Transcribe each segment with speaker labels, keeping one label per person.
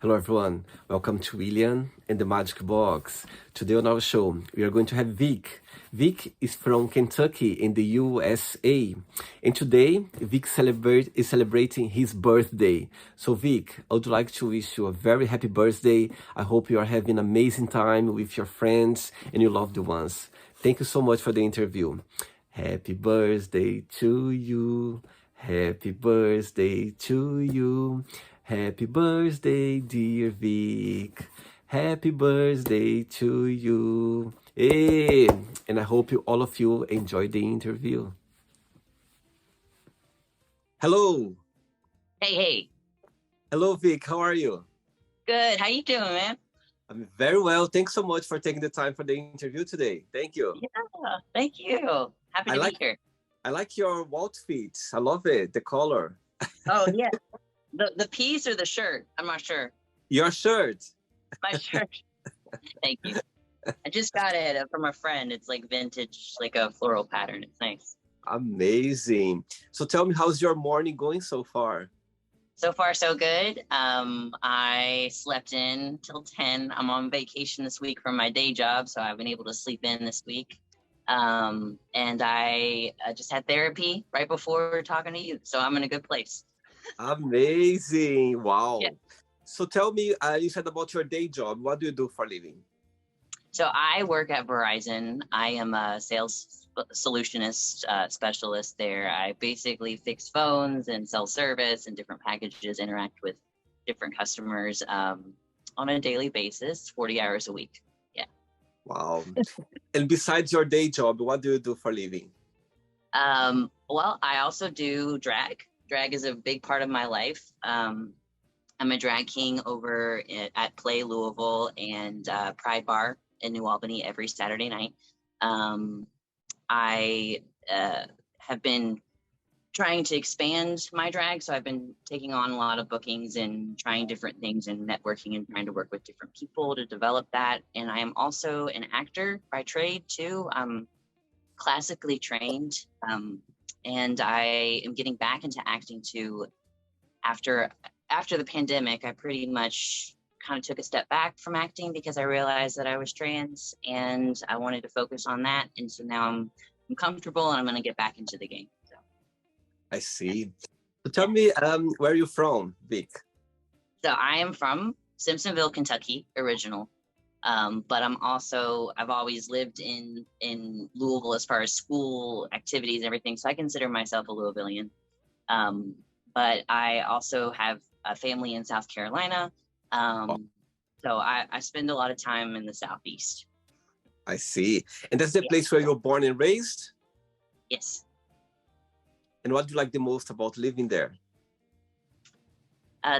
Speaker 1: Hello, everyone. Welcome to William and the Magic Box. Today on our show, we are going to have Vic. Vic is from Kentucky in the USA. And today, is celebrating his birthday. So, Vic, I would like to wish you a very happy birthday. I hope you are having an amazing time with your friends and your loved ones. Thank you so much for the interview. Happy birthday to you. Happy birthday to you. Happy birthday, dear Vic. Happy birthday to you. Hey, and I hope all of you enjoyed the interview. Hello.
Speaker 2: Hey, hey.
Speaker 1: Hello, Vic. How are you?
Speaker 2: Good. How you doing, man?
Speaker 1: I'm very well. Thanks so much for taking the time for the interview today. Thank you.
Speaker 2: Yeah, thank you. Happy
Speaker 1: I
Speaker 2: to
Speaker 1: like
Speaker 2: be here.
Speaker 1: I like your outfit. I love it. The color.
Speaker 2: Oh, yeah. The piece or the shirt? I'm not sure.
Speaker 1: Your shirt.
Speaker 2: My shirt. Thank you. I just got it from a friend. It's like vintage, like a floral pattern. It's nice.
Speaker 1: Amazing. So tell me, how's your morning going so far?
Speaker 2: So far, so good. I slept in till 10. I'm on vacation this week from my day job, so I've been able to sleep in this week. And I just had therapy right before talking to you, so I'm in a good place.
Speaker 1: Amazing. Wow.
Speaker 2: Yeah.
Speaker 1: So tell me, you said about your day job. What do you do for a living?
Speaker 2: So I work at Verizon. I am a sales solutionist specialist there. I basically fix phones and sell service and different packages, interact with different customers on a daily basis, 40 hours a week. Yeah.
Speaker 1: Wow. And besides your day job, what do you do for a living?
Speaker 2: Well, I also do drag. Drag is a big part of my life. I'm a drag king over at Play Louisville and Pride Bar in New Albany every Saturday night. I have been trying to expand my drag, so I've been taking on a lot of bookings and trying different things and networking and trying to work with different people to develop that. And I am also an actor by trade too. I'm classically trained, and I am getting back into acting too. After the pandemic, I pretty much kind of took a step back from acting because I realized that I was trans and I wanted to focus on that. And so now I'm comfortable and I'm going to get back into the game. So.
Speaker 1: I see. So tell me, where are you from, Vic?
Speaker 2: So I am from Simpsonville, Kentucky, original. But I've always lived in Louisville as far as school activities and everything. So I consider myself a Louisvillian. But I also have a family in South Carolina. So I spend a lot of time in the Southeast.
Speaker 1: I see. And that's the place where you were born and raised?
Speaker 2: Yes.
Speaker 1: And what do you like the most about living there?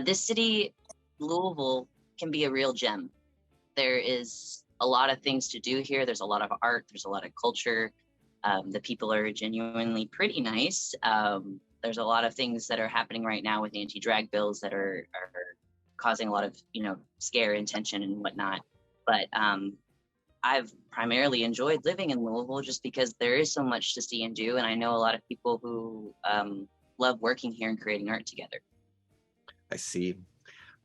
Speaker 2: This city, Louisville, can be a real gem. There is a lot of things to do here. There's a lot of art. There's a lot of culture. The people are genuinely pretty nice. There's a lot of things that are happening right now with anti-drag bills that are causing a lot of, scare and tension and whatnot. But I've primarily enjoyed living in Louisville just because there is so much to see and do. And I know a lot of people who love working here and creating art together.
Speaker 1: I see.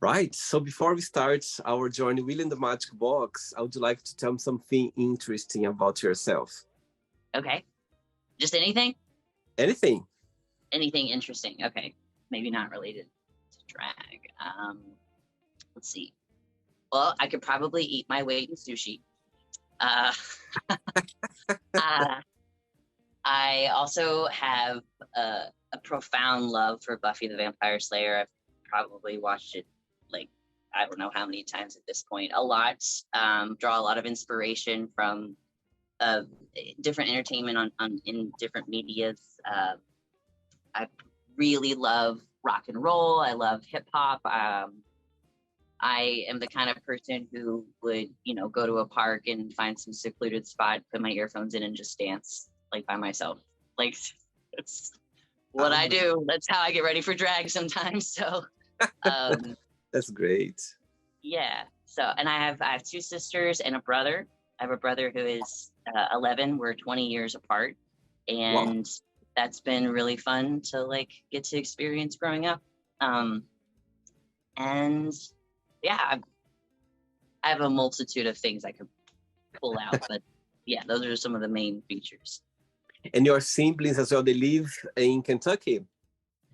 Speaker 1: Right. So before we start our journey within the Magic Box, I would like to tell me something interesting about yourself.
Speaker 2: Okay. Just anything?
Speaker 1: Anything.
Speaker 2: Anything interesting. Okay. Maybe not related to drag. Let's see. Well, I could probably eat my weight in sushi. I also have a profound love for Buffy the Vampire Slayer. I've probably watched it I don't know how many times at this point. A lot. Draw a lot of inspiration from different entertainment in different medias. I really love rock and roll. I love hip hop. I am the kind of person who would, go to a park and find some secluded spot, put my earphones in and just dance by myself. It's what I do. That's how I get ready for drag sometimes. So
Speaker 1: that's great.
Speaker 2: Yeah. So, and I have two sisters and a brother. I have a brother who is 11. We're 20 years apart. And that's been really fun to get to experience growing up. And yeah, I have a multitude of things I could pull out, but yeah, those are some of the main features.
Speaker 1: And your siblings as well, they live in Kentucky?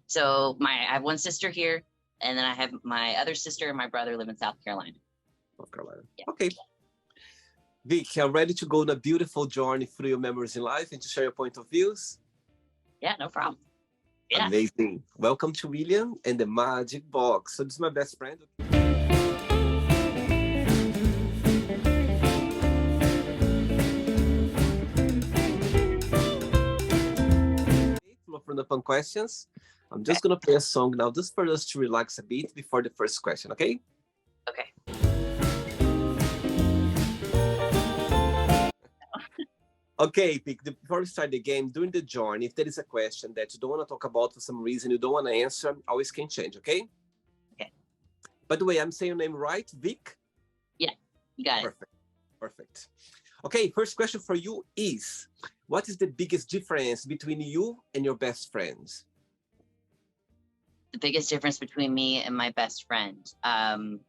Speaker 2: So I have one sister here, and then I have my other sister and my brother live in South Carolina.
Speaker 1: North Carolina.
Speaker 2: Yeah.
Speaker 1: Okay. Vic, are you ready to go on a beautiful journey through your memories in life and to share your point of views?
Speaker 2: Yeah, no problem. Yeah.
Speaker 1: Amazing. Welcome to William and the Magic Box. So this is my best friend. From the fun questions. I'm just going to play a song now just for us to relax a bit before the first question, okay?
Speaker 2: Okay.
Speaker 1: Okay, Vic, before we start the game, during the journey, if there is a question that you don't want to talk about for some reason, you don't want to answer, always can change, okay?
Speaker 2: Okay.
Speaker 1: By the way, I'm saying your name right, Vic?
Speaker 2: Yeah, you got it.
Speaker 1: Perfect. Perfect. Okay, first question for you is, what is the biggest difference between you and your best friends?
Speaker 2: The biggest difference between me and my best friend. One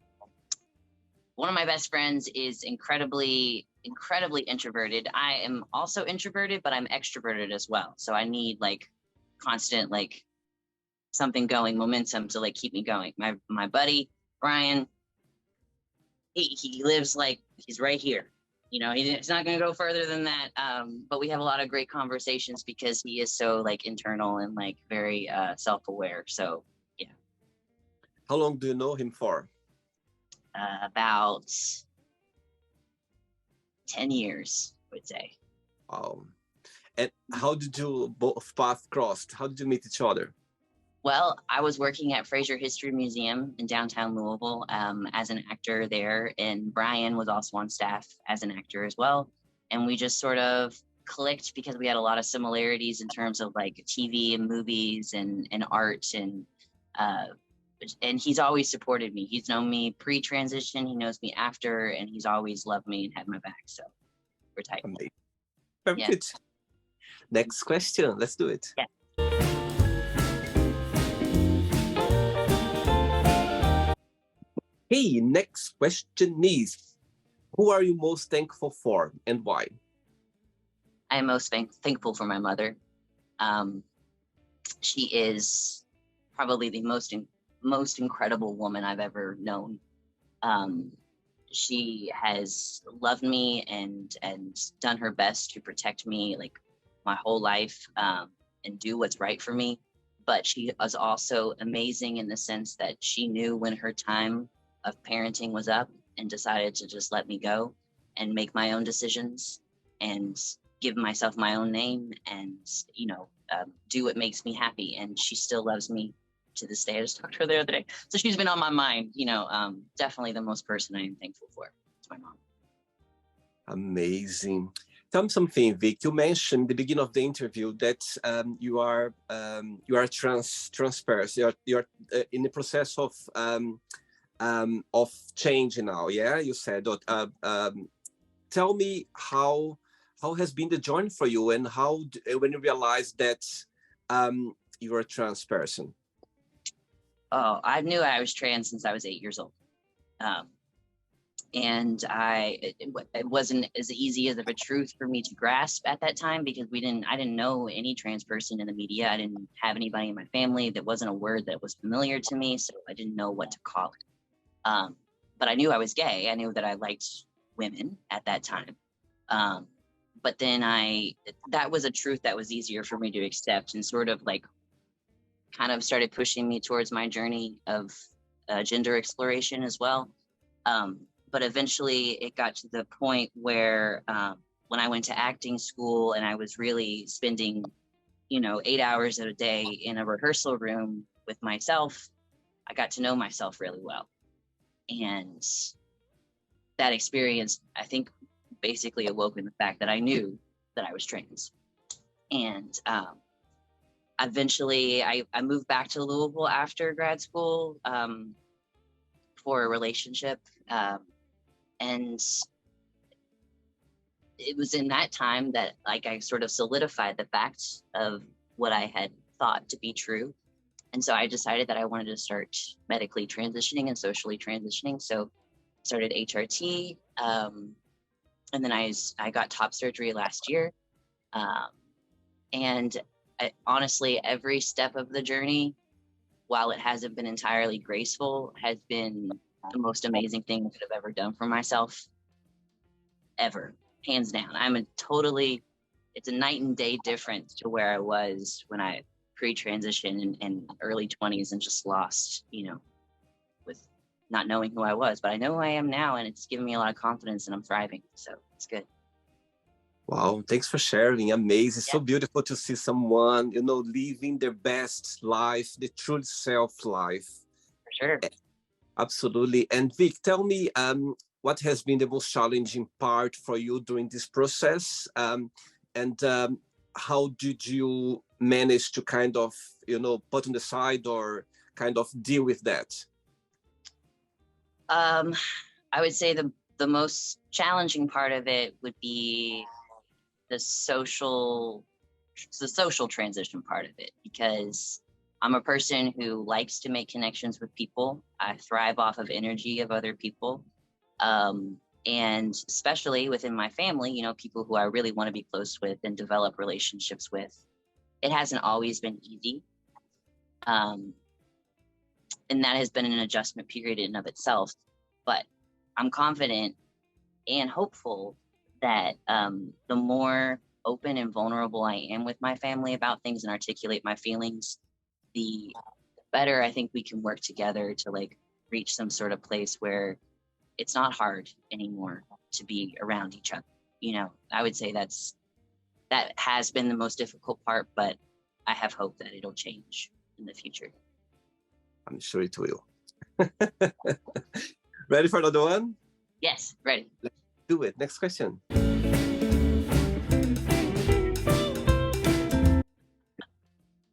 Speaker 2: of my best friends is incredibly introverted. I am also introverted, but I'm extroverted as well. So I need like constant like something going, momentum to like keep me going. My buddy Brian, he lives like he's right here. You know, he's not going to go further than that. But we have a lot of great conversations because he is so like internal and like very self-aware. So yeah.
Speaker 1: How long do you know him for?
Speaker 2: About 10 years, I would say.
Speaker 1: And how did you both paths crossed? How did you meet each other?
Speaker 2: Well, I was working at Fraser History Museum in downtown Louisville as an actor there, and Brian was also on staff as an actor as well. And we just sort of clicked because we had a lot of similarities in terms of like TV and movies and art and he's always supported me. He's known me pre-transition, he knows me after, and he's always loved me and had my back. So we're tight.
Speaker 1: Amazing. Perfect. Yeah. Next question. Let's do it.
Speaker 2: Yeah.
Speaker 1: Hey, next question is, who are you most thankful for and why?
Speaker 2: I am most thankful for my mother. She is probably the most incredible woman I've ever known. She has loved me and done her best to protect me like my whole life and do what's right for me. But she was also amazing in the sense that she knew when her time of parenting was up and decided to just let me go and make my own decisions and give myself my own name and, you know, do what makes me happy. And she still loves me to this day. I just talked to her the other day. So she's been on my mind, you know, definitely the most person I am thankful for. It's my mom.
Speaker 1: Amazing. Tell me something, Vic. You mentioned at the beginning of the interview that you are a trans person. You're in the process of change now. Yeah, you said. Tell me how has been the journey for you, and how when you realized that you're a trans person.
Speaker 2: Oh, I knew I was trans since I was 8 years old. And it wasn't as easy as of a truth for me to grasp at that time because I didn't know any trans person in the media. I didn't have anybody in my family. That wasn't a word that was familiar to me. So I didn't know what to call it. But I knew I was gay. I knew that I liked women at that time. But then that was a truth that was easier for me to accept and sort of like kind of started pushing me towards my journey of gender exploration as well. But eventually it got to the point where when I went to acting school and I was really spending, 8 hours a day in a rehearsal room with myself, I got to know myself really well. And that experience, I think, basically awoke in the fact that I knew that I was trans. And eventually I moved back to Louisville after grad school for a relationship. And it was in that time that I sort of solidified the fact of what I had thought to be true. And so I decided that I wanted to start medically transitioning and socially transitioning. So started HRT, and then I got top surgery last year. Um, and honestly, every step of the journey, while it hasn't been entirely graceful, has been the most amazing thing I could have ever done for myself, ever, hands down. It's a night and day difference to where I was when I pre-transition and early 20s and just lost, with not knowing who I was. But I know who I am now, and it's given me a lot of confidence, and I'm thriving. So it's good.
Speaker 1: Wow, thanks for sharing. Amazing.
Speaker 2: Yeah,
Speaker 1: So beautiful to see someone, living their best life, the true self life.
Speaker 2: for sure.
Speaker 1: Absolutely. And Vic, tell me, what has been the most challenging part for you during this process? And how did you manage to kind of, put on the side or kind of deal with that?
Speaker 2: I would say the most challenging part of it would be the social transition part of it, because I'm a person who likes to make connections with people. I thrive off of energy of other people. And especially within my family, people who I really want to be close with and develop relationships with. It hasn't always been easy. And that has been an adjustment period in and of itself. But I'm confident and hopeful that the more open and vulnerable I am with my family about things and articulate my feelings, the better I think we can work together to reach some sort of place where it's not hard anymore to be around each other. I would say that has been the most difficult part, but I have hope that it'll change in the future.
Speaker 1: I'm sure it will. Ready for another one?
Speaker 2: Yes, ready.
Speaker 1: Let's do it. Next question.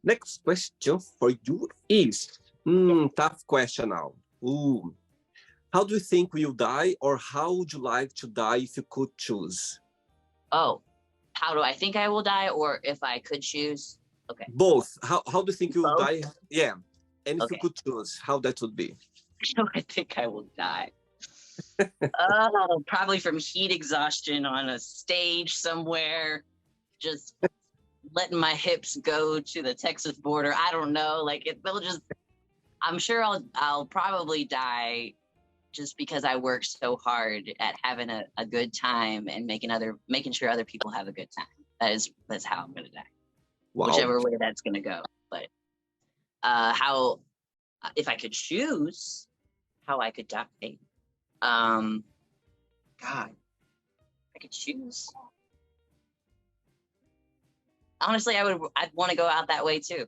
Speaker 1: Next question for you is, tough question now. Ooh. How do you think you'll die, or how would you like to die if you could choose?
Speaker 2: Oh, how do I think I will die, or if I could choose? Okay.
Speaker 1: Both. How do you think you'll
Speaker 2: Both?
Speaker 1: die? Yeah. And if you
Speaker 2: Okay.
Speaker 1: could choose, how that would be?
Speaker 2: I think I will die. Probably from heat exhaustion on a stage somewhere, just letting my hips go to the Texas border. I don't know. I'm sure I'll probably die just because I work so hard at having a good time and making sure other people have a good time. That's how I'm gonna die.
Speaker 1: Wow.
Speaker 2: Whichever way that's gonna go. But if I could choose how I could die, God, I could choose. Honestly, I'd want to go out that way too.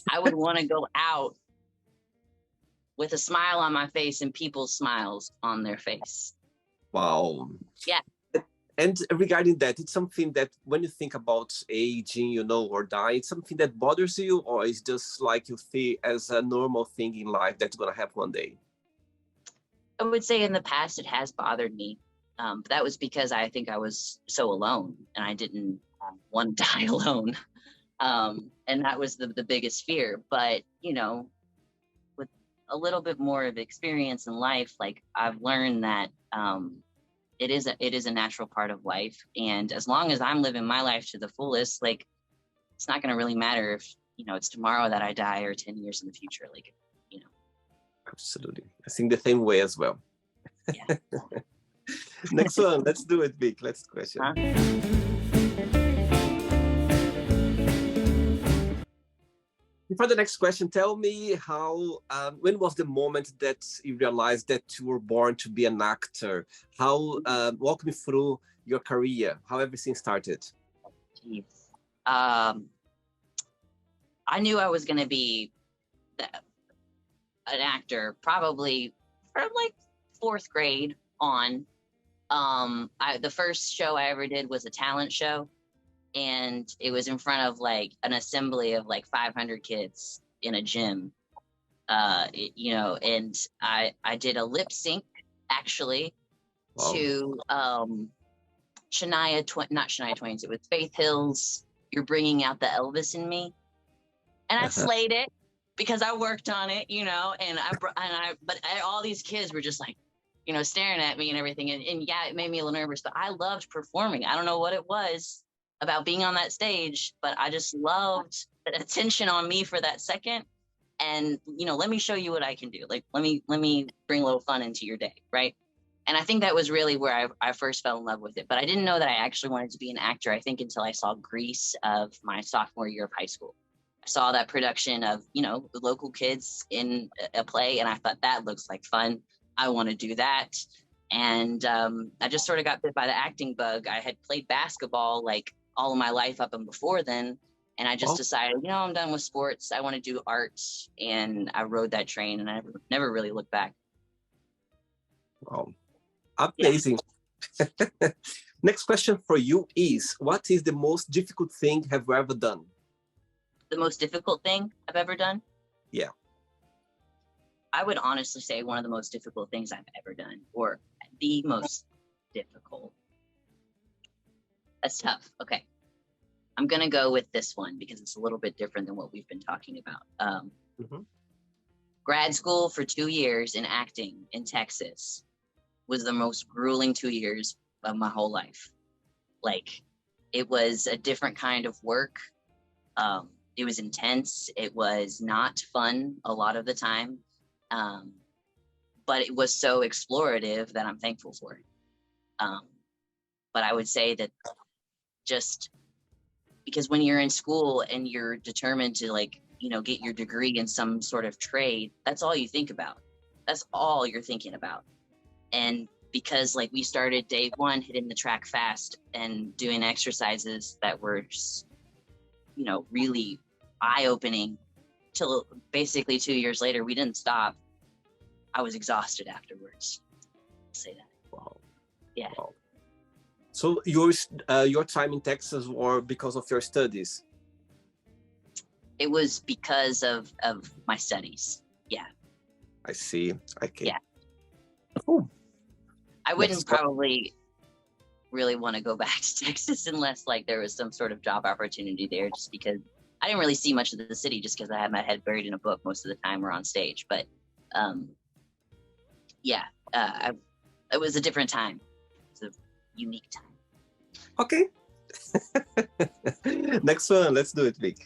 Speaker 2: I would want to go out with a smile on my face and people's smiles on their face.
Speaker 1: Wow.
Speaker 2: Yeah.
Speaker 1: And regarding that, it's something that when you think about aging, or dying, it's something that bothers you, or is just like you see as a normal thing in life that's going to happen one day?
Speaker 2: I would say in the past it has bothered me. But that was because I think I was so alone and I didn't want to die alone. And that was the biggest fear. But, with a little bit more of experience in life, I've learned that it is a natural part of life. And as long as I'm living my life to the fullest, it's not going to really matter if, it's tomorrow that I die or 10 years in the future.
Speaker 1: Absolutely. I think the same way as well.
Speaker 2: Yeah.
Speaker 1: Next one. Let's do it, Vic. Next question.
Speaker 2: Huh?
Speaker 1: For the next question, tell me when was the moment that you realized that you were born to be an actor? Walk me through your career, how everything started.
Speaker 2: Jeez. I knew I was going to be an actor probably from fourth grade on. The first show I ever did was a talent show, and it was in front of an assembly of 500 kids in a gym. And I did a lip sync actually. Wow. To not Shania Twain's, it was Faith Hill's "You're Bringing Out the Elvis in Me," and I slayed it. because I worked on it, but all these kids were just like, staring at me and everything. And yeah, it made me a little nervous, but I loved performing. I don't know what it was about being on that stage, but I just loved the attention on me for that second. And, let me show you what I can do. Like, let me bring a little fun into your day. Right. And I think that was really where I first fell in love with it. But I didn't know that I actually wanted to be an actor, I think, until I saw Grease of my sophomore year of high school. I saw that production of, the local kids in a play, and I thought that looks like fun. I want to do that. And I just sort of got bit by the acting bug. I had played basketball like all of my life up and before then. And I just decided, I'm done with sports. I want to do art. And I rode that train, and I never really looked back.
Speaker 1: Wow. Amazing. Yeah. Next question for you is, what is the most difficult thing have you ever done?
Speaker 2: The most difficult thing I've ever done?
Speaker 1: Yeah.
Speaker 2: I would honestly say one of the most difficult things I've ever done, or the most difficult. That's tough. Okay. I'm going to go with this one because it's a little bit different than what we've been talking about. Grad school for 2 years in acting in Texas was the most grueling 2 years of my whole life. Like, it was a different kind of work. It was intense. It was not fun a lot of the time. But it was so explorative that I'm thankful for it. But I would say that just because when you're in school and you're determined to get your degree in some sort of trade, that's all you think about. That's all you're thinking about. And because we started day one hitting the track fast and doing exercises that were just, really eye-opening till basically 2 years later, we didn't stop. I was exhausted afterwards. I'll say that.
Speaker 1: Wow.
Speaker 2: Yeah.
Speaker 1: Wow. So your time in Texas was because of your studies?
Speaker 2: It was because of my studies. Yeah.
Speaker 1: I see. Okay.
Speaker 2: Yeah.
Speaker 1: Cool.
Speaker 2: I wouldn't probably really want to go back to Texas unless there was some sort of job opportunity there, just because I didn't really see much of the city just because I had my head buried in a book most of the time or on stage. But it was a different time. It's a unique time.
Speaker 1: Okay. Next one. Let's do it, Vic.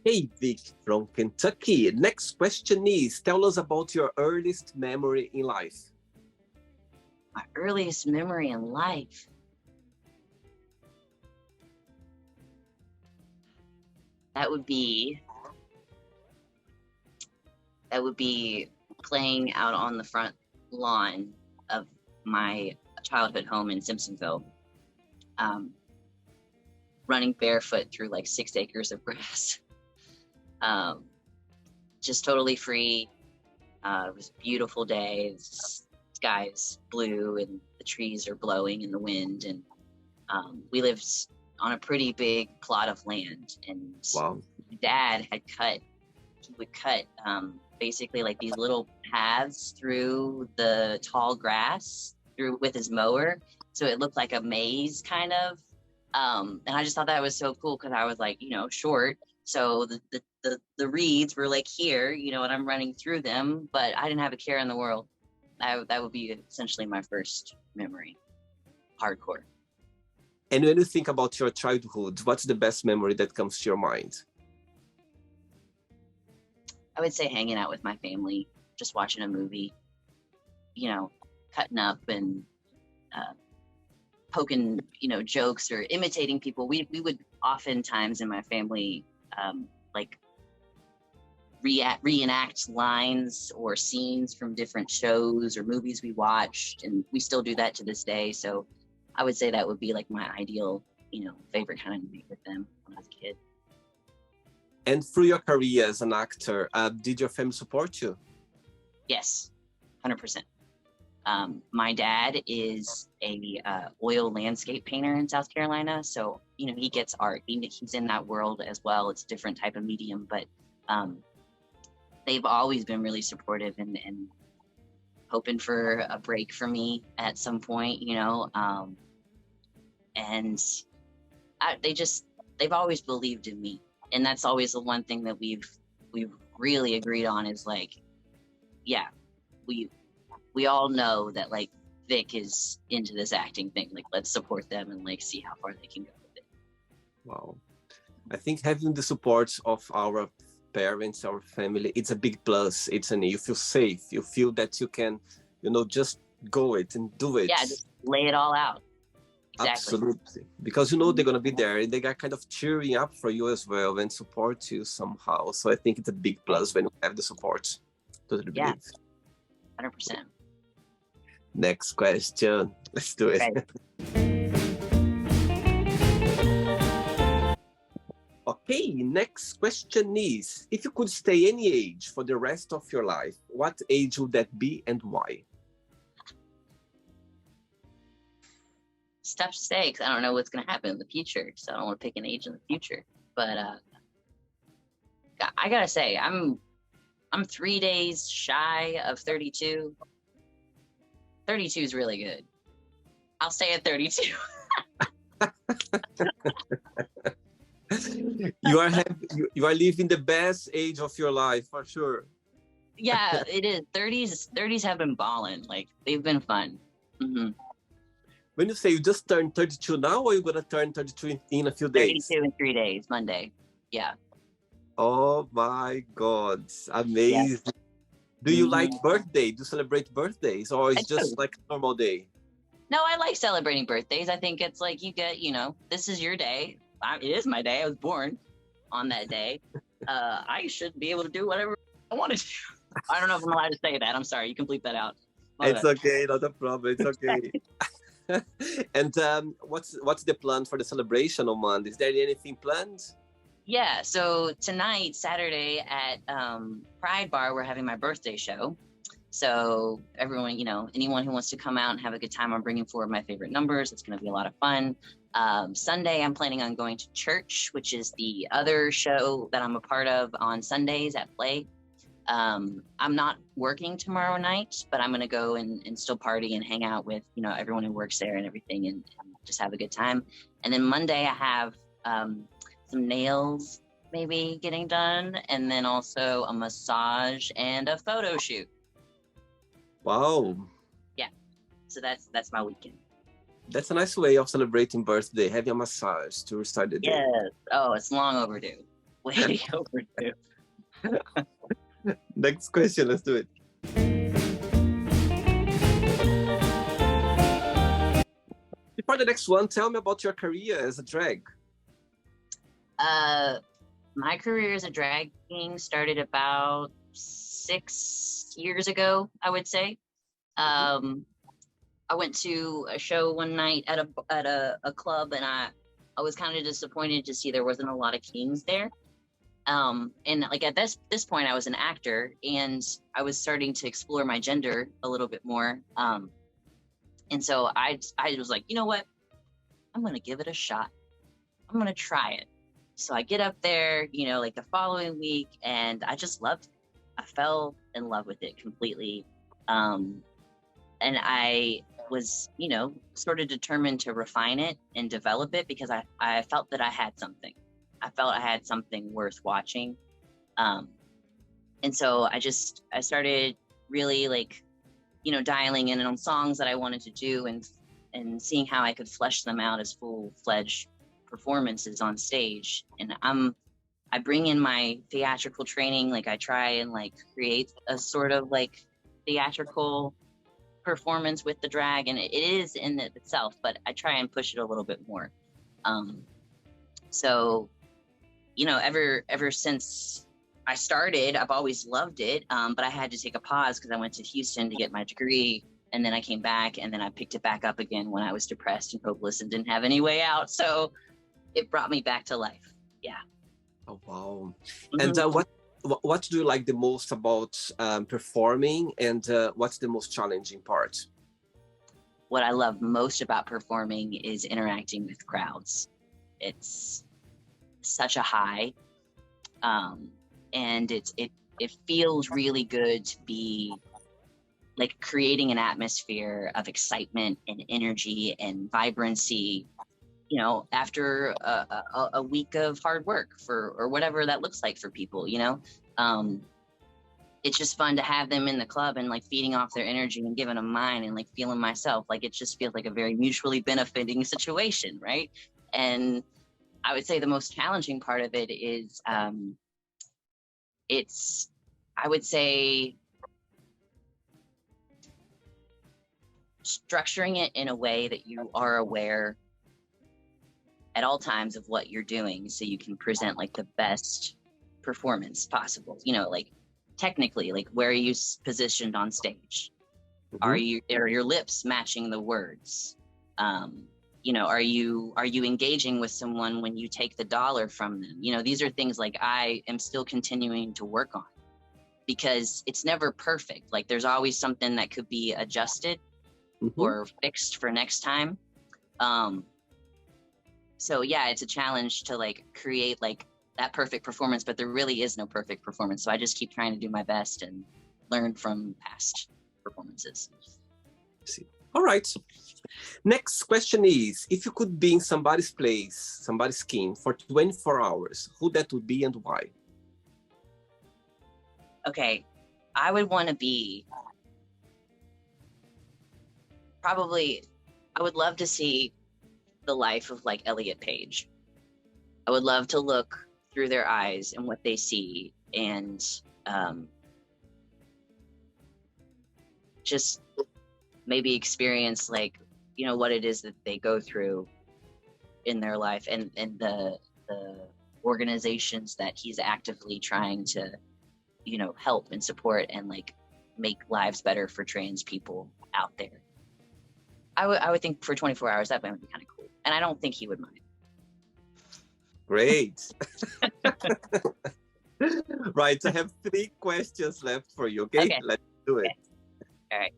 Speaker 1: Hey, Vic from Kentucky. Next question is, tell us about your earliest memory in life.
Speaker 2: My earliest memory in life? That would be playing out on the front lawn of my childhood home in Simpsonville, running barefoot through 6 acres of grass. Just totally free. It was a beautiful day. The sky's blue and the trees are blowing in the wind. And we lived on a pretty big plot of land. And
Speaker 1: wow.
Speaker 2: My dad would cut basically these little paths through the tall grass with his mower. So it looked like a maze kind of. And I just thought that was so cool because I was short. So the reeds were here, and I'm running through them, but I didn't have a care in the world. That would be essentially my first memory. Hardcore.
Speaker 1: And when you think about your childhood, what's the best memory that comes to your mind?
Speaker 2: I would say hanging out with my family, just watching a movie, cutting up and poking, jokes or imitating people. We would oftentimes in my family reenact lines or scenes from different shows or movies we watched, and we still do that to this day. So I would say that would be my ideal, favorite kind of meet with them when I was a kid.
Speaker 1: And through your career as an actor, did your family support you?
Speaker 2: Yes, 100%. My dad is a oil landscape painter in South Carolina, so he gets art. He's in that world as well. It's a different type of medium, but they've always been really supportive and hoping for a break for me at some point, and they've always believed in me, and that's always the one thing that we've really agreed on is like, yeah, we all know that like Vic is into this acting thing. Like, let's support them and like see how far they can go with it.
Speaker 1: Wow. I think having the support of our parents, our family, it's a big plus. You feel safe. You feel that you can, just go it and do it.
Speaker 2: Yeah, just lay it all out. Exactly.
Speaker 1: Absolutely. Because they're going to be there and they got kind of cheering up for you as well and support you somehow. So I think it's a big plus when you have the support. Totally believe.
Speaker 2: 100%.
Speaker 1: Next question. Let's do it. Okay, next question is, if you could stay any age for the rest of your life, what age would that be and why?
Speaker 2: It's tough to say because I don't know what's going to happen in the future. So I don't want to pick an age in the future. But I got to say, I'm 3 days shy of 32. 32 is really good. I'll stay at 32.
Speaker 1: You are living the best age of your life for sure.
Speaker 2: Yeah, it is. 30s have been balling. Like, they've been fun. Mm-hmm.
Speaker 1: When you say you just turned 32 now, or you're gonna turn 32 in a few days?
Speaker 2: 32 in 3 days, Monday. Yeah.
Speaker 1: Oh my God, amazing. Yeah. Do you like birthday? Do you celebrate birthdays, or it's just like a normal day?
Speaker 2: No, I like celebrating birthdays. I think it's like you get, this is your day. It is my day. I was born on that day. I should be able to do whatever I want to do. I don't know if I'm allowed to say that. I'm sorry. You can bleep that out.
Speaker 1: It's okay. Not a problem. It's okay. And what's the plan for the celebration on Monday? Is there anything planned?
Speaker 2: Yeah. So tonight, Saturday at Pride Bar, we're having my birthday show. So everyone, anyone who wants to come out and have a good time, I'm bringing forward my favorite numbers. It's going to be a lot of fun. Sunday, I'm planning on going to church, which is the other show that I'm a part of on Sundays at Play. I'm not working tomorrow night, but I'm going to go and still party and hang out with, everyone who works there and everything and just have a good time. And then Monday, I have some nails maybe getting done, and then also a massage and a photo shoot.
Speaker 1: Wow.
Speaker 2: Yeah. So that's my weekend.
Speaker 1: That's a nice way of celebrating birthday, having a massage to start the day.
Speaker 2: Yes. Oh, it's long overdue. Way overdue.
Speaker 1: Next question, let's do it. Before the next one, tell me about your career as a drag.
Speaker 2: My career as a drag king started about 6 years ago, I would say. I went to a show one night at a club, and I was kind of disappointed to see there wasn't a lot of kings there. And like at this point, I was an actor, and I was starting to explore my gender a little bit more. And so I was like, you know what? I'm gonna give it a shot. I'm gonna try it. So I get up there, like the following week, and I just loved it. I fell in love with it completely. And I was, sort of determined to refine it and develop it because I felt that I had something. I felt I had something worth watching. And so I started really dialing in on songs that I wanted to do and seeing how I could flesh them out as full-fledged performances on stage. And I bring in my theatrical training. Like I try and create a sort of theatrical performance with the drag, and it is in it itself, but I try and push it a little bit more. So, ever since I started, I've always loved it. But I had to take a pause because I went to Houston to get my degree, and then I came back, and then I picked it back up again when I was depressed and hopeless and didn't have any way out. So it brought me back to life. Yeah.
Speaker 1: Oh, wow. And what do you like the most about performing, and what's the most challenging part?
Speaker 2: What I love most about performing is interacting with crowds. It's such a high, and it feels really good to be creating an atmosphere of excitement and energy and vibrancy you know, after a week of hard work or whatever that looks like for people, you know. It's just fun to have them in the club and like feeding off their energy and giving them mine and like feeling myself. Like it just feels like a very mutually benefiting situation, right? And I would say the most challenging part of it is it's, I would say, structuring it in a way that you are aware at all times of what you're doing so you can present like the best performance possible. You know, like technically, like where are you positioned on stage? Are your lips matching the words? You know, are you engaging with someone when you take the dollar from them? You know, these are things like I am still continuing to work on, because it's never perfect. Like there's always something that could be adjusted or fixed for next time. So yeah, it's a challenge to like create like that perfect performance, but there really is no perfect performance. So I just keep trying to do my best and learn from past performances.
Speaker 1: See. All right. Next question is, if you could be in somebody's place, somebody's skin for 24 hours, who that would be and why?
Speaker 2: Okay, I would want to be probably, I would love to see the life of like Elliot Page. I would love to look through their eyes and what they see, and just maybe experience like, you know, what it is that they go through in their life, and the organizations that he's actively trying to, you know, help and support and like make lives better for trans people out there. I would think for 24 hours that might be kind of cool, and I don't think he would mind.
Speaker 1: Great. Right, I have 3 questions left for you. Okay, let's do it.
Speaker 2: All right.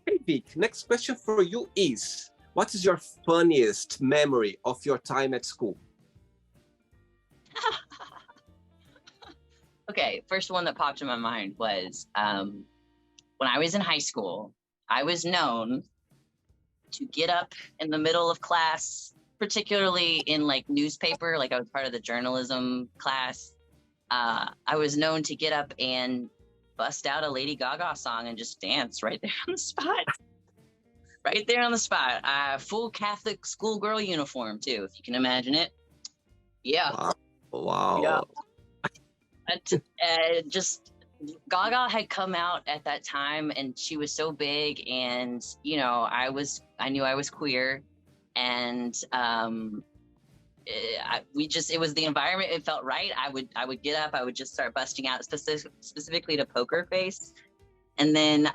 Speaker 1: Hey Vic, next question for you is, what is your funniest memory of your time at school?
Speaker 2: Okay, first one that popped in my mind was when I was in high school, I was known to get up in the middle of class, particularly in like newspaper, like I was part of the journalism class. I was known to get up and bust out a Lady Gaga song and just dance right there on the spot. Right there on the spot. Full Catholic schoolgirl uniform too, if you can imagine it. Yeah.
Speaker 1: Wow.
Speaker 2: Yeah. Just Gaga had come out at that time, and she was so big, and you know, I knew I was queer, and it was the environment. It felt right. I would get up, I would just start busting out specifically to Poker Face, and then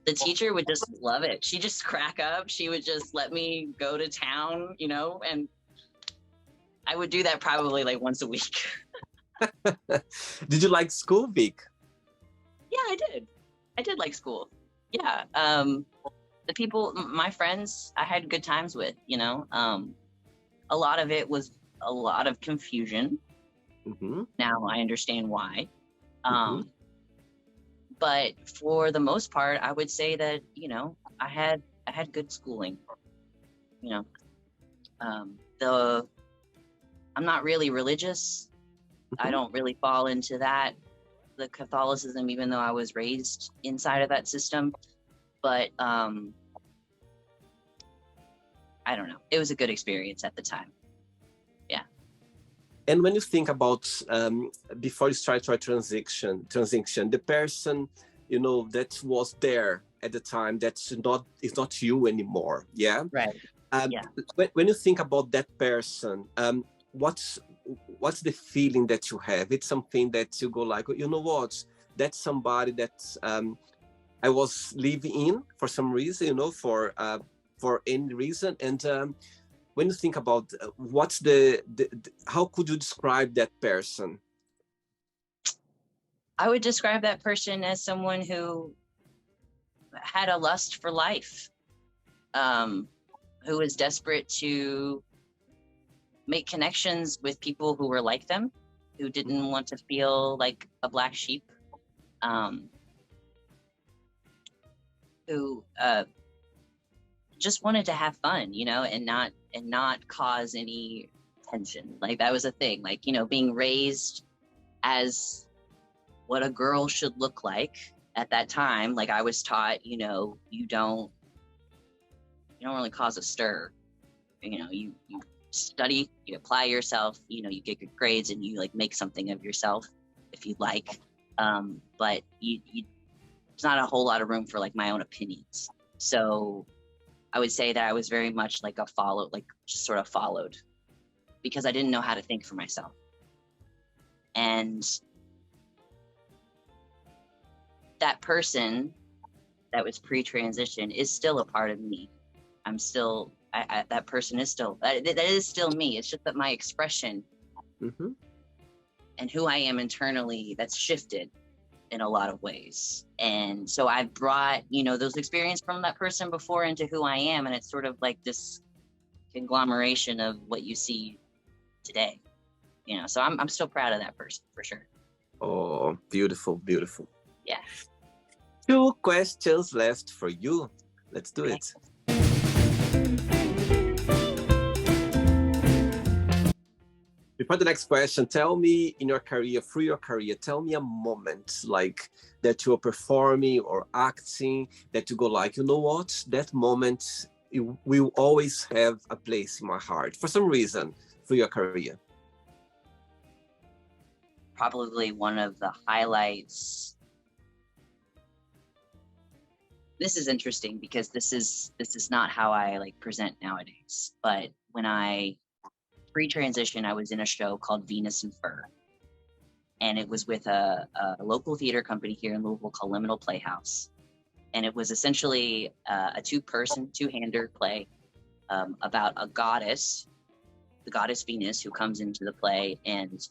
Speaker 2: the teacher would just love it. She'd just crack up. She would just let me go to town, you know, and I would do that probably like once a week.
Speaker 1: Did you like school, Vic?
Speaker 2: Yeah, I did. I did like school. Yeah. The people, my friends, I had good times with, you know. A lot of it was a lot of confusion. Now I understand why. But for the most part, I would say that, you know, I had good schooling. You know, I'm not really religious. I don't really fall into that, the Catholicism, even though I was raised inside of that system. But I don't know. It was a good experience at the time. Yeah.
Speaker 1: And when you think about before you start your transition, the person, you know, that was there at the time, is not you anymore. Yeah.
Speaker 2: Right.
Speaker 1: Yeah. When you think about that person, what's the feeling that you have? It's something that you go like, you know what? That's somebody that I was living in for some reason, you know, for any reason. And when you think about what's how could you describe that person?
Speaker 2: I would describe that person as someone who had a lust for life, who was desperate to make connections with people who were like them, who didn't want to feel like a black sheep. who just wanted to have fun, you know, and not cause any tension. Like that was a thing. Like, you know, being raised as what a girl should look like at that time. Like I was taught, you know, you don't really cause a stir. You know, you study, you apply yourself, you know, you get good grades and you like make something of yourself if you like. But you there's not a whole lot of room for like my own opinions. So I would say that I was very much like a follow, like just sort of followed because I didn't know how to think for myself. And that person that was pre-transition is still a part of me. I'm still, that person is still, that is still me. It's just that my expression and who I am internally, that's shifted in a lot of ways. And so I brought, you know, those experiences from that person before into who I am. And it's sort of like this conglomeration of what you see today, you know, so I'm still proud of that person for sure.
Speaker 1: Oh, beautiful, beautiful.
Speaker 2: Yeah.
Speaker 1: 2 questions left for you. Let's do it. Before the next question, tell me in your career, through your career, tell me a moment like that you're performing or acting that you go like, you know what, that moment it will always have a place in my heart for some reason through your career.
Speaker 2: Probably one of the highlights. This is interesting because this is not how I like present nowadays. But when I pre-transition, I was in a show called Venus and Fur, and it was with a local theater company here in Louisville called Liminal Playhouse, and it was essentially a two-hander play about a goddess, the goddess Venus, who comes into the play and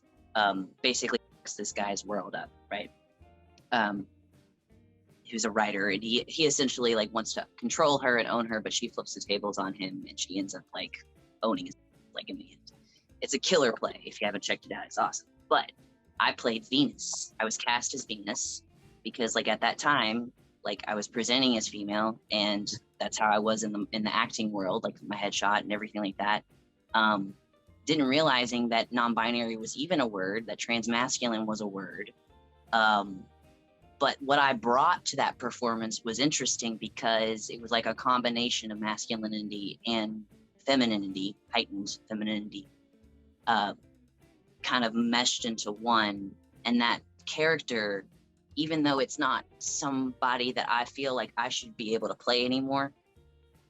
Speaker 2: basically fucks this guy's world up, right? Who's a writer, and he essentially like wants to control her and own her, but she flips the tables on him, and she ends up like owning his, like in the end. It's a killer play. If you haven't checked it out, it's awesome. But I played Venus. I was cast as Venus because like at that time, like I was presenting as female, and that's how I was in the acting world, like my headshot and everything like that. Didn't realizing that non-binary was even a word, that transmasculine was a word. But what I brought to that performance was interesting because it was like a combination of masculinity and femininity, heightened femininity, kind of meshed into one. And that character, even though it's not somebody that I feel like I should be able to play anymore,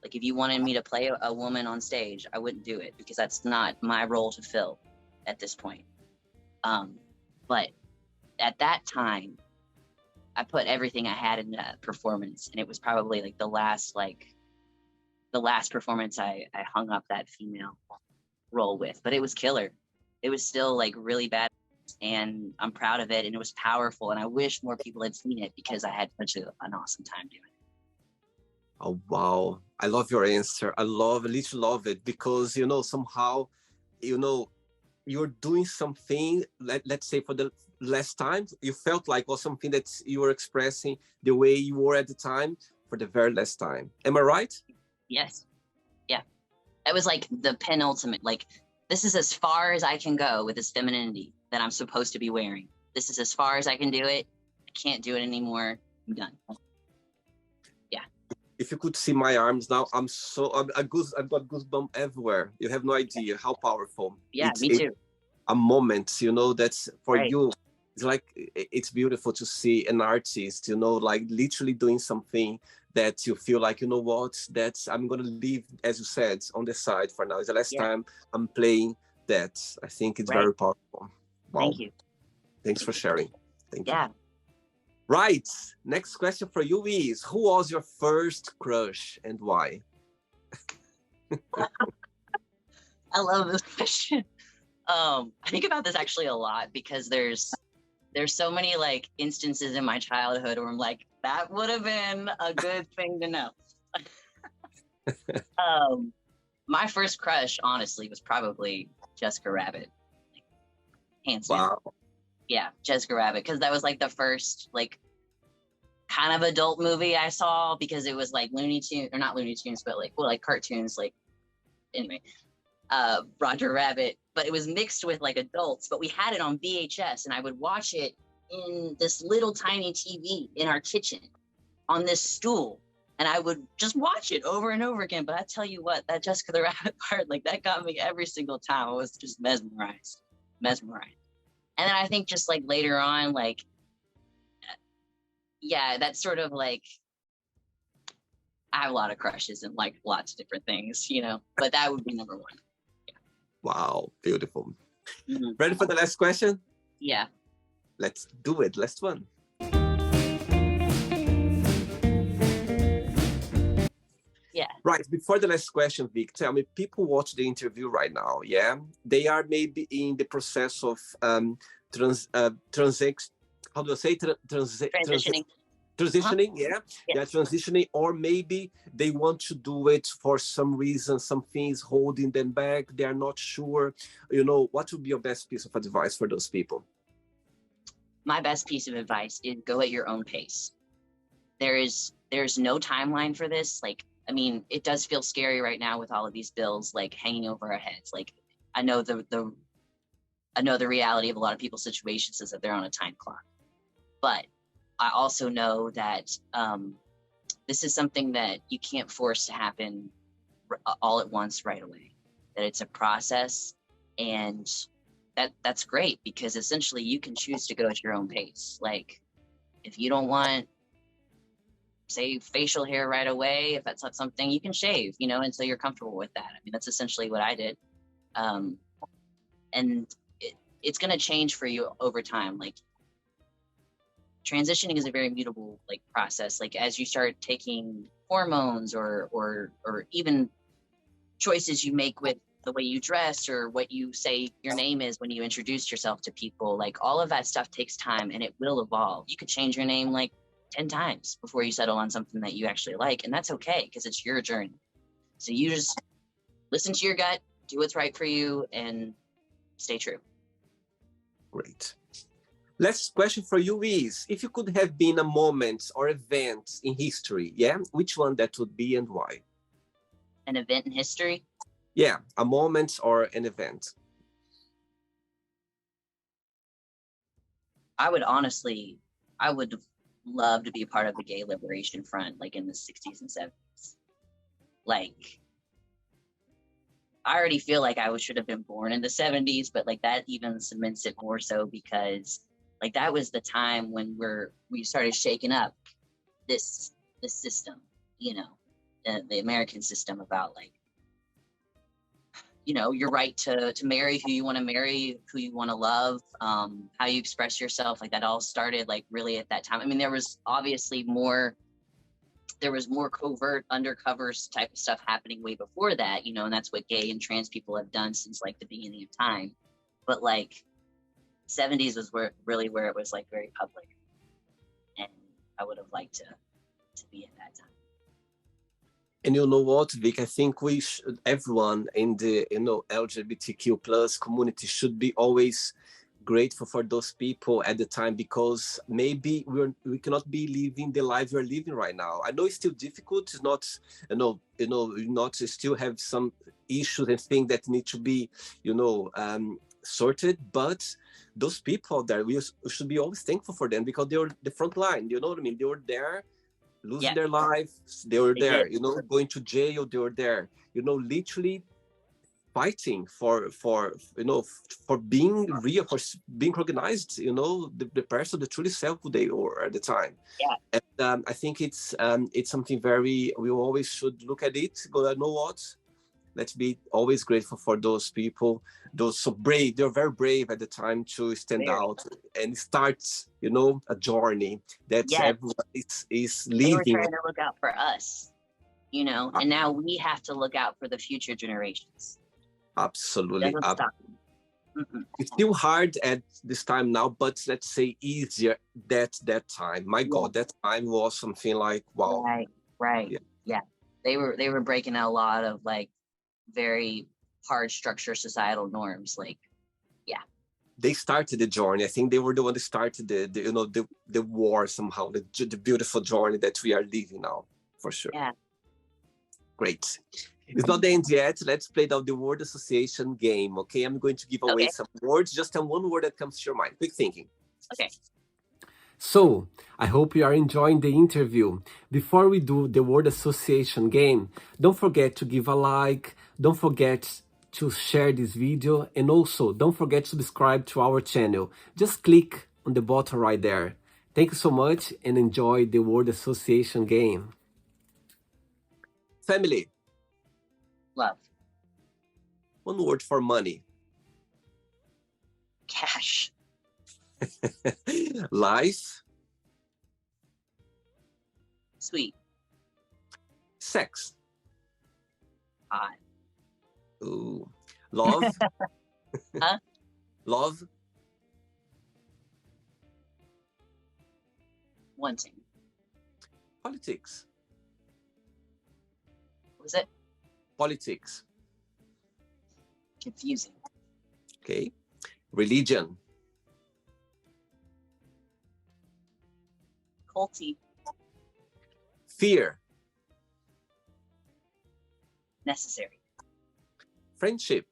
Speaker 2: like if you wanted me to play a woman on stage, I wouldn't do it because that's not my role to fill at this point. But at that time, I put everything I had in that performance, and it was probably like the last performance I hung up that female role with. But it was killer. It was still like really bad, and I'm proud of it, and it was powerful, and I wish more people had seen it because I had such an awesome time doing it.
Speaker 1: Oh, wow. I love your answer. I literally love it because, you know, somehow, you know, you're doing something, let's say for the last time, you felt like was something that you were expressing the way you were at the time for the very last time. Am I right?
Speaker 2: Yes. Yeah. It was like the penultimate, like, this is as far as I can go with this femininity that I'm supposed to be wearing. This is as far as I can do it. I can't do it anymore. I'm done. Yeah.
Speaker 1: If you could see my arms now, I've got goosebumps everywhere. You have no idea how powerful.
Speaker 2: Yeah, me too.
Speaker 1: A moment, you know, that's for
Speaker 2: right.
Speaker 1: you. It's like, it's beautiful to see an artist, you know, like literally doing something that you feel like, you know what, that's, I'm going to leave, as you said, on the side for now. It's the last time I'm playing that. I think it's very powerful. Wow.
Speaker 2: Thank you.
Speaker 1: Thanks for sharing. Thank you.
Speaker 2: Yeah.
Speaker 1: Right. Next question for you is, who was your first crush and why?
Speaker 2: I love this question. I think about this actually a lot because there's so many like instances in my childhood where I'm like, that would have been a good thing to know. My first crush, honestly, was probably Jessica Rabbit. Hands down.
Speaker 1: Wow.
Speaker 2: Yeah, Jessica Rabbit, because that was like the first like kind of adult movie I saw because it was like Looney Tunes, or not Looney Tunes, but like, well, like cartoons, like, anyway, Roger Rabbit, but it was mixed with like adults, but we had it on VHS and I would watch it in this little tiny TV in our kitchen on this stool. And I would just watch it over and over again. But I tell you what, that Jessica the Rabbit part, like that got me every single time. I was just mesmerized. And then I think just like later on, like, yeah, that's sort of like, I have a lot of crushes and like lots of different things, you know, but that would be number one.
Speaker 1: Wow, beautiful.
Speaker 2: Mm-hmm.
Speaker 1: Ready for the last question?
Speaker 2: Yeah.
Speaker 1: Let's do it. Last one.
Speaker 2: Yeah.
Speaker 1: Right. Before the last question, Vic, tell me, people watch the interview right now, yeah? They are maybe in the process of how do I say?
Speaker 2: Transitioning.
Speaker 1: Transitioning, yeah?
Speaker 2: Yes.
Speaker 1: They're transitioning, or maybe they want to do it for some reason, some things holding them back. They are not sure. You know, what would be your best piece of advice for those people?
Speaker 2: My best piece of advice is go at your own pace. There's no timeline for this. Like, I mean, it does feel scary right now with all of these bills like hanging over our heads. Like, I know the reality of a lot of people's situations is that they're on a time clock. But I also know that this is something that you can't force to happen all at once right away. That it's a process, and that's great because essentially you can choose to go at your own pace. Like, if you don't want, say, facial hair right away, if that's not something, you can shave, you know, until you're comfortable with that. I mean, that's essentially what I did. And it's going to change for you over time. Like, transitioning is a very mutable like process. Like, as you start taking hormones or even choices you make with the way you dress or what you say your name is when you introduce yourself to people, like all of that stuff takes time and it will evolve. You could change your name like 10 times before you settle on something that you actually like. And that's okay because it's your journey. So you just listen to your gut, do what's right for you, and stay true.
Speaker 1: Great. Last question for you is, if you could have been a moment or event in history, yeah, which one that would be and why?
Speaker 2: An event in history?
Speaker 1: Yeah, a moment or an event.
Speaker 2: I would love to be a part of the gay liberation front, like in the 60s and 70s. Like, I already feel like I should have been born in the 70s, but like that even cements it more so because like that was the time when we started shaking up this system, you know, the American system about like, you know, your right to marry who you want to marry, who you want to love, how you express yourself. Like that all started like really at that time. I mean, there was obviously more covert undercovers type of stuff happening way before that, you know, and that's what gay and trans people have done since like the beginning of time. But like 70s was where it was like very public. And I would have liked to be at that time.
Speaker 1: And you know what, Vic, I think everyone in the, you know, LGBTQ plus community should be always grateful for those people at the time, because maybe we cannot be living the life we're living right now. I know it's still difficult. It's not, not still have some issues and things that need to be, sorted, but those people there, we should be always thankful for them because they were the front line. You know what I mean? They were there losing their lives. They were there, going to jail. They were there, literally fighting for being real, for being recognized, the person, the truly self who they were at the time.
Speaker 2: Yeah.
Speaker 1: And I think it's something we always should look at it, go, you know what? Let's be always grateful for those people, those so brave. They're very brave at the time to stand out and start, a journey that everyone is living.
Speaker 2: They were trying to look out for us, and now we have to look out for the future generations.
Speaker 1: Absolutely. It's still hard at this time now, but let's say easier that time. My God, that time was something like, wow.
Speaker 2: Right. Yeah. They were breaking out a lot of like very hard structure societal norms. Like,
Speaker 1: they started the journey. I think they were the one that started the war somehow, the beautiful journey that we are living now, for sure.
Speaker 2: Yeah.
Speaker 1: Great. It's not the end yet. Let's play now the word association game. Okay, I'm going to give away some words. Just one word that comes to your mind. Quick thinking.
Speaker 2: Okay.
Speaker 1: So, I hope you are enjoying the interview. Before we do the word association game, don't forget to give a like, don't forget to share this video, and also don't forget to subscribe to our channel. Just click on the button right there. Thank you so much and enjoy the word association game. Family.
Speaker 2: Love.
Speaker 1: One word for money.
Speaker 2: Cash.
Speaker 1: Life.
Speaker 2: Sweet.
Speaker 1: Sex.
Speaker 2: Hot.
Speaker 1: Ooh. Love.
Speaker 2: Huh?
Speaker 1: Love.
Speaker 2: Wanting.
Speaker 1: Politics.
Speaker 2: What was it?
Speaker 1: Politics.
Speaker 2: Confusing.
Speaker 1: Okay. Religion.
Speaker 2: Culty.
Speaker 1: Fear.
Speaker 2: Necessary.
Speaker 1: Friendship.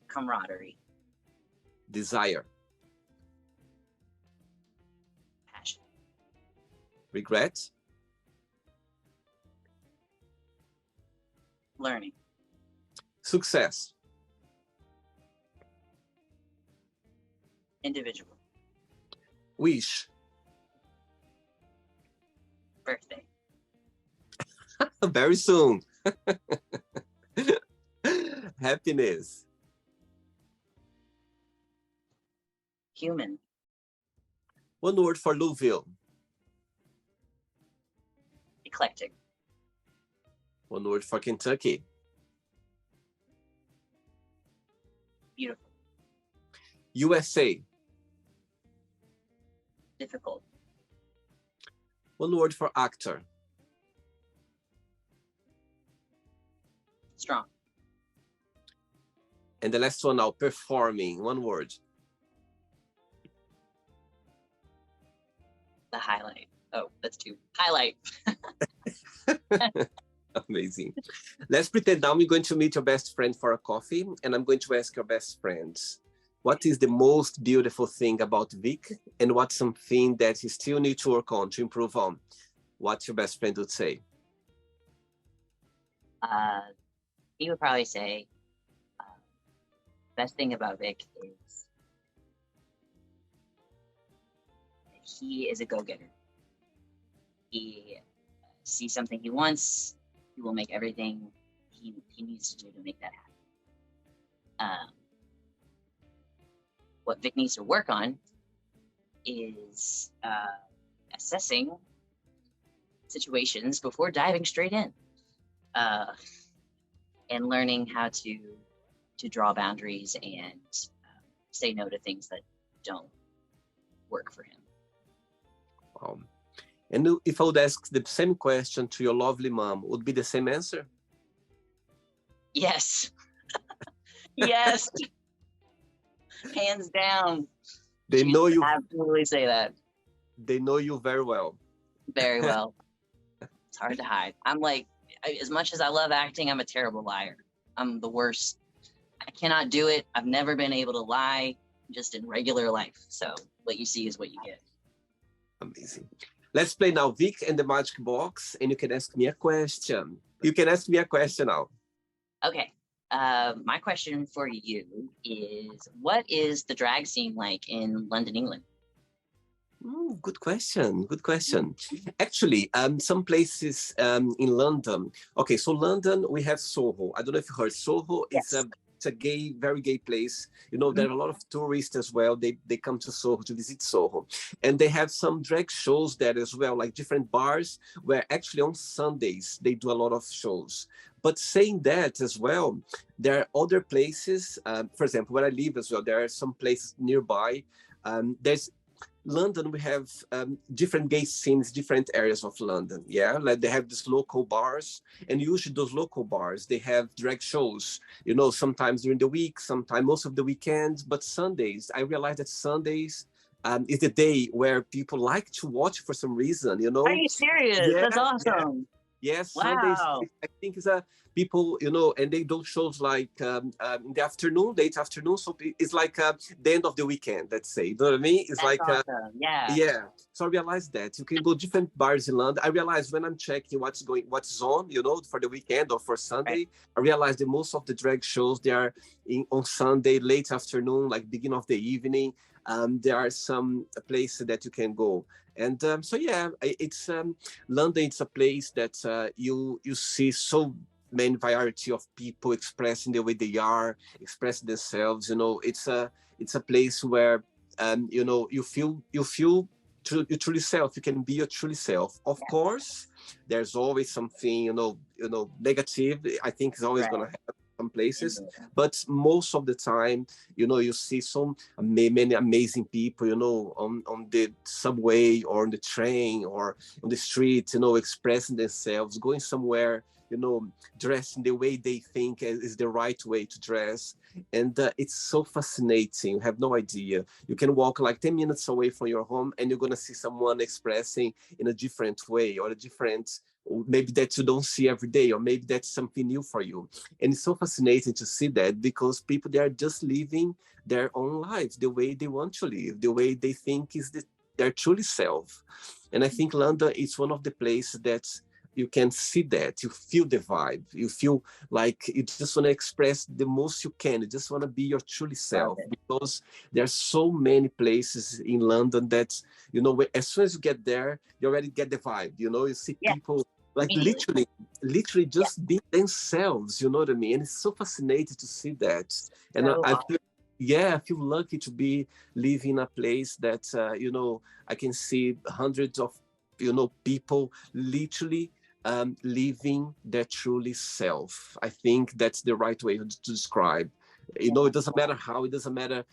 Speaker 2: Camaraderie.
Speaker 1: Desire.
Speaker 2: Passion.
Speaker 1: Regret.
Speaker 2: Learning.
Speaker 1: Success.
Speaker 2: Individual.
Speaker 1: Wish.
Speaker 2: Birthday.
Speaker 1: Very soon. Happiness.
Speaker 2: Human.
Speaker 1: One word for Louisville.
Speaker 2: Eclectic.
Speaker 1: One word for Kentucky.
Speaker 2: Beautiful.
Speaker 1: USA.
Speaker 2: Difficult.
Speaker 1: One word for actor.
Speaker 2: Strong.
Speaker 1: And the last one now, performing. One word.
Speaker 2: The highlight. Oh, that's two. Highlight.
Speaker 1: Amazing. Let's pretend now we're going to meet your best friend for a coffee, and I'm going to ask your best friend, what is the most beautiful thing about Vic, and what's something that you still need to work on, to improve on? What your best friend would say?
Speaker 2: He would probably say, best thing about Vic is he is a go-getter. He sees something he wants, he will make everything he needs to do to make that happen. What Vic needs to work on is assessing situations before diving straight in, and learning how to draw boundaries and say no to things that don't work for him.
Speaker 1: And if I would ask the same question to your lovely mom, would be the same answer?
Speaker 2: Yes. Yes. Hands down.
Speaker 1: They know you.
Speaker 2: Absolutely say that.
Speaker 1: They know you very well.
Speaker 2: Very well. It's hard to hide. I'm like, as much as I love acting, I'm a terrible liar. I'm the worst. I cannot do it. I've never been able to lie just in regular life. So what you see is what you get.
Speaker 1: Amazing. Let's play now Vic and the Magic Box, and you can ask me a question. You can ask me a question now.
Speaker 2: Okay. My question for you is, what is the drag scene like in London, England?
Speaker 1: Good question. Good question. Actually, some places in London. Okay, so London, we have Soho. I don't know if you heard Soho.
Speaker 2: Yes.
Speaker 1: It's a gay, very gay place. You know, there are a lot of tourists as well. They come to Soho to visit Soho. And they have some drag shows there as well, like different bars where actually on Sundays, they do a lot of shows. But saying that as well, there are other places, for example, where I live as well, there are some places nearby. London, we have different gay scenes, different areas of London. Yeah, like they have these local bars, and usually those local bars they have drag shows. Sometimes during the week, sometimes most of the weekends. But Sundays, I realized that Sundays is the day where people like to watch for some reason.
Speaker 2: Are you serious?
Speaker 1: Yeah,
Speaker 2: That's
Speaker 1: yeah.
Speaker 2: awesome.
Speaker 1: Yes, Sundays,
Speaker 2: Wow.
Speaker 1: I think is a people, and they do shows like in the afternoon, late afternoon. So it's like the end of the weekend, let's say. You know what I mean? It's
Speaker 2: That's
Speaker 1: like
Speaker 2: awesome. Yeah.
Speaker 1: yeah. So I realized that you can go different bars in London. I realized when I'm checking what's on, for the weekend or for
Speaker 2: Right.
Speaker 1: Sunday, I realized that most of the drag shows they are on Sunday, late afternoon, like beginning of the evening. There are some places that you can go. And so yeah, it's London. It's a place that you see so many variety of people expressing the way they are, expressing themselves. It's a place where you feel your truly self. You can be your truly self. Of course, there's always something negative. I think is always
Speaker 2: Right.
Speaker 1: gonna happen some places,
Speaker 2: Mhm.
Speaker 1: but most of the time, you see many amazing people, on the subway or on the train or on the street, expressing themselves, going somewhere, dressing the way they think is the right way to dress. And it's so fascinating. You have no idea. You can walk like 10 minutes away from your home and you're going to see someone expressing in a different way or a different, maybe that you don't see every day, or maybe that's something new for you. And it's so fascinating to see that because people, they are just living their own lives the way they want to live, the way they think is their truly self. And I think London is one of the places that you can see that, you feel the vibe, you feel like you just want to express the most you can, you just want to be your truly
Speaker 2: Love
Speaker 1: self,
Speaker 2: it.
Speaker 1: because there are so many places in London that, as soon as you get there, you already get the vibe, you see
Speaker 2: Yeah.
Speaker 1: people like
Speaker 2: Immediately.
Speaker 1: literally
Speaker 2: Yeah.
Speaker 1: just be themselves, you know what I mean? And it's so fascinating to see that. And
Speaker 2: So
Speaker 1: I
Speaker 2: awesome.
Speaker 1: feel, yeah, I feel lucky to be living in a place that, I can see hundreds of, people literally living their truly self. I think that's the right way to describe. It doesn't matter how, it doesn't matter,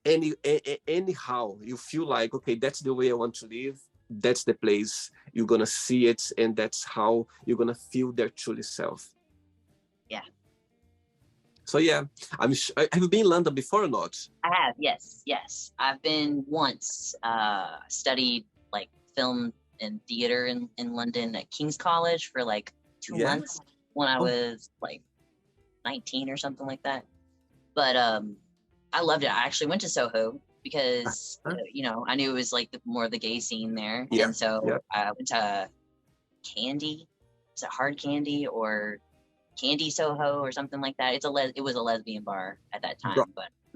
Speaker 1: anyhow you feel like, okay, that's the way I want to live. That's the place you're gonna see it, and that's how you're gonna feel their truly self.
Speaker 2: Yeah.
Speaker 1: So yeah, have you been in London before or not?
Speaker 2: I have. Yes. Yes. I've been once. Studied like film and theater in London at King's College for like 2 months
Speaker 1: Yes.
Speaker 2: when I
Speaker 1: Oh,
Speaker 2: was like 19 or something like that. But I loved it. I actually went to Soho because
Speaker 1: huh?
Speaker 2: I knew it was like more of the gay scene there,
Speaker 1: Yeah,
Speaker 2: and so
Speaker 1: yeah.
Speaker 2: I went to Candy. Is it Hard Candy or Candy Soho or something like that? It was a lesbian bar at that
Speaker 1: Bro.
Speaker 2: time,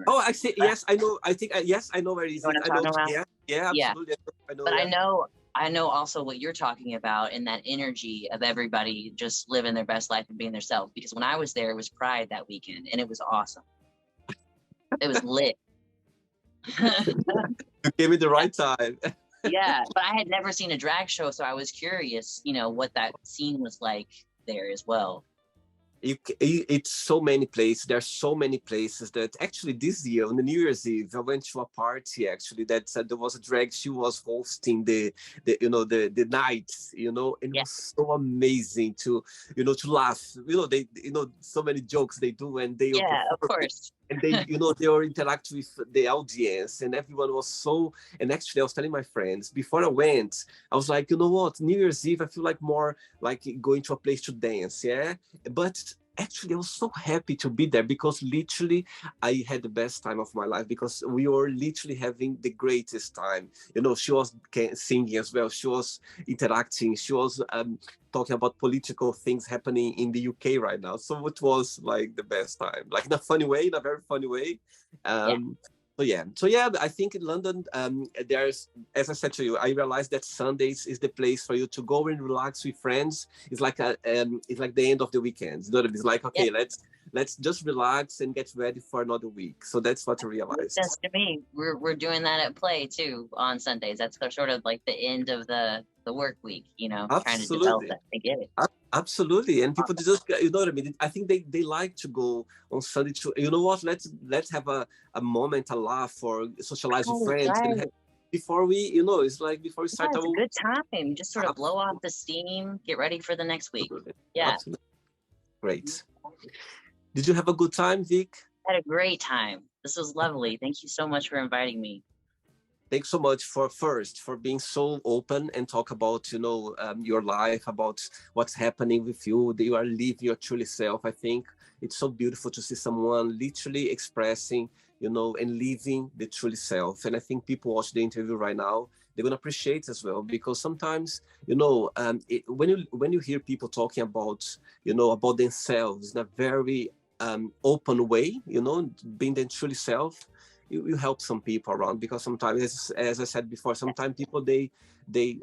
Speaker 1: Oh, I see.
Speaker 2: but
Speaker 1: Yes, I know. I think. Yes, I know where
Speaker 2: you
Speaker 1: is
Speaker 2: know what
Speaker 1: it.
Speaker 2: I'm
Speaker 1: I know.
Speaker 2: talking about?
Speaker 1: Yeah, yeah,
Speaker 2: Yeah,
Speaker 1: absolutely. I know.
Speaker 2: but
Speaker 1: Yeah.
Speaker 2: I know also what you're talking about in that energy of everybody just living their best life and being themselves. Because when I was there, it was Pride that weekend, and it was awesome. It was lit.
Speaker 1: You came in the right time.
Speaker 2: Yeah, but I had never seen a drag show, so I was curious, what that scene was like there as well.
Speaker 1: It's so many places. There are so many places that actually this year on the New Year's Eve, I went to a party actually that said there was a drag. She was hosting the night, and it
Speaker 2: Yeah,
Speaker 1: was so amazing to laugh. They so many jokes they do when they are
Speaker 2: yeah, of
Speaker 1: performing,
Speaker 2: course.
Speaker 1: and they all interact with the audience, and everyone was so. And actually, I was telling my friends before I went, I was like, you know what, New Year's Eve, I feel like more like going to a place to dance, yeah. But actually, I was so happy to be there because literally I had the best time of my life because we were literally having the greatest time. She was singing as well. She was interacting. She was talking about political things happening in the UK right now. So it was like the best time, like in a funny way, in a very funny way.
Speaker 2: Yeah,
Speaker 1: Um, so yeah, I think in London, there's, as I said to you, I realized that Sundays is the place for you to go and relax with friends. It's like the end of the weekend. It's like,
Speaker 2: yeah.
Speaker 1: okay, let's just relax and get ready for another week. So that's what I
Speaker 2: Makes
Speaker 1: realized.
Speaker 2: sense to me. We're doing that at Play too on Sundays. That's sort of like the end of the work week, trying to develop
Speaker 1: Absolutely.
Speaker 2: that. I get it.
Speaker 1: Absolutely, and people
Speaker 2: Awesome.
Speaker 1: just, you know what I mean. I think they like to go on Sunday to, you know what? Let's have a moment, a laugh, or socialize with
Speaker 2: Right,
Speaker 1: friends, and
Speaker 2: right.
Speaker 1: before we, you know, it's like before we
Speaker 2: Yeah,
Speaker 1: start
Speaker 2: it's a
Speaker 1: our
Speaker 2: good time. Just sort of blow off the steam, get ready for the next week. Yeah.
Speaker 1: Absolutely. Great. Did you have a good time, Vic?
Speaker 2: Had a great time. This was lovely. Thank you so much for inviting me.
Speaker 1: Thanks so much for being so open and talk about, you know, your life, about what's happening with you, that you are living your truly self. I think it's so beautiful to see someone literally expressing, you know, and living the truly self. And I think people watch the interview right now, they're gonna appreciate as well, because sometimes, you know, when you hear people talking about, you know, about themselves in a very open way, you know, being their truly self, you help some people around, because sometimes, as I said before, sometimes people they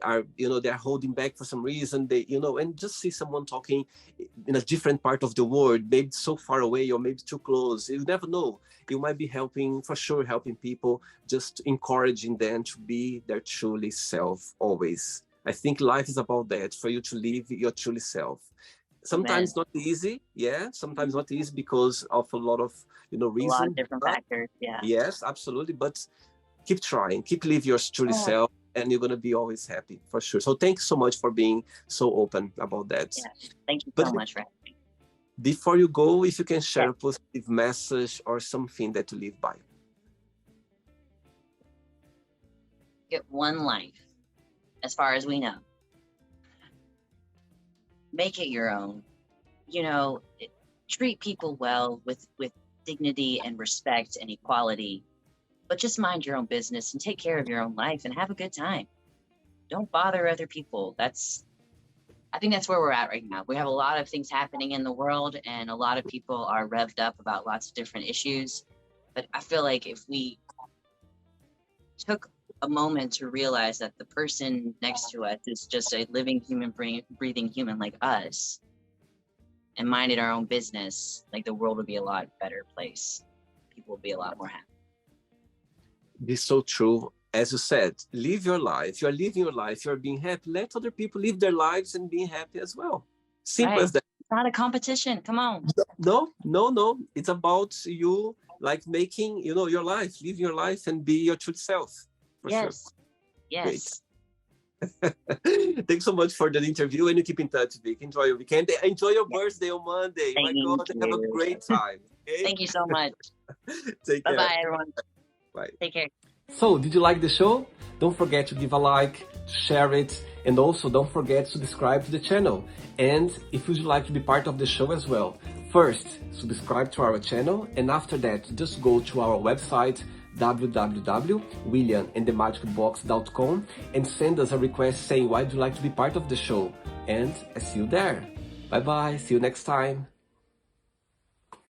Speaker 1: are, you know, they're holding back for some reason, they, you know, and just see someone talking in a different part of the world, maybe so far away or maybe too close, you never know, you might be helping, for sure helping people, just encouraging them to be their truly self always. I think life is about that, for you to live your truly self. Sometimes not easy, yeah, sometimes not easy because of a lot of, you know,
Speaker 2: A lot of
Speaker 1: reason.
Speaker 2: different factors. Yeah.
Speaker 1: Yes, absolutely. But keep trying, keep living your truly self, and you're gonna be always happy, for sure. So thanks so much for being so open about that.
Speaker 2: Yeah. Thank you
Speaker 1: But
Speaker 2: so much for having me.
Speaker 1: before you go, if you can share a positive message or something that you live by.
Speaker 2: Get one life, as far as we know. Make it your own. You know, treat people well with dignity and respect and equality, but just mind your own business and take care of your own life and have a good time. Don't bother other people. I think that's where we're at right now. We have a lot of things happening in the world, and a lot of people are revved up about lots of different issues. But I feel like if we took a moment to realize that the person next to us is just a living human, breathing human like us, and minded our own business, like the world would be a lot better place. People would be a lot more happy.
Speaker 1: This is so true. As you said, live your life. You're living your life. You're being happy. Let other people live their lives and be happy as well. Simple as that.
Speaker 2: It's not a competition. Come on.
Speaker 1: No. It's about you, like, making, you know, your life, live your life and be your true self. For sure.
Speaker 2: Yes.
Speaker 1: Thanks so much for the interview, and you keep in touch, Vic. Enjoy your weekend. Enjoy your birthday on Monday.
Speaker 2: Thank
Speaker 1: My God, have a great time. Okay?
Speaker 2: Thank you so much.
Speaker 1: Take care.
Speaker 2: Bye-bye, everyone.
Speaker 1: Bye.
Speaker 2: Take care.
Speaker 1: So, did you like the show? Don't forget to give a like, to share it, and also don't forget to subscribe to the channel. And if you'd like to be part of the show as well, first, subscribe to our channel, and after that, just go to our website, www.williamandthemagicbox.com, and send us a request saying why you'd like to be part of the show. And I see you there. Bye bye, see you next time.